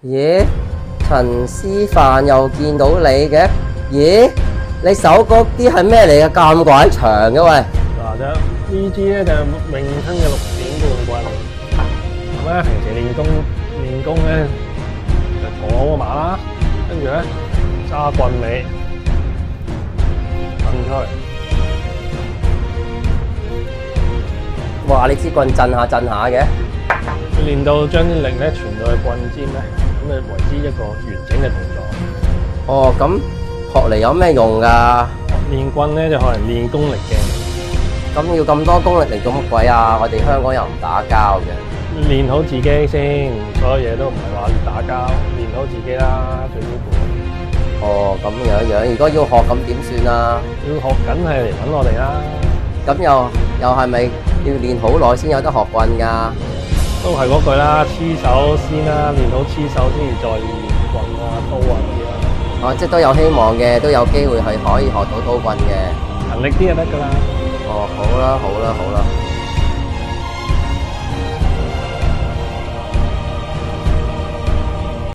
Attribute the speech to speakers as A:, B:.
A: 咦，陳師範又見到你嘅？咦，你手嗰啲係咩嚟嘅？咁鬼長嘅喂！
B: 嗱，呢支咧就係詠春嘅6.5棍。咁咧平時練功咧就坐好個馬啦，跟住咧揸棍尾蹬出去。
A: 哇，你支棍震下嘅。
B: 練到將啲力咧傳到去棍尖咧，咁就為之一個完整嘅動作。
A: 哦，咁學嚟有咩用㗎？
B: 練棍咧就可能練功力嘅。
A: 咁要咁多功力嚟做乜鬼啊？我哋香港又唔打交嘅。
B: 練好自己先，所有嘢都唔係話打交，練好自己啦，最基本。
A: 哦，咁樣，如果要學咁點算啊？
B: 要學緊係嚟揾我哋啦。
A: 咁又係咪要練好耐先有得學棍㗎？
B: 都係嗰句啦，黐手先啦，練好黐手先至再練棍啊、刀啊嗰啲啦。
A: 哦，即係都有希望嘅，都有機會係可以學到刀棍嘅。
B: 勤力啲就得㗎啦。
A: 哦，好啦。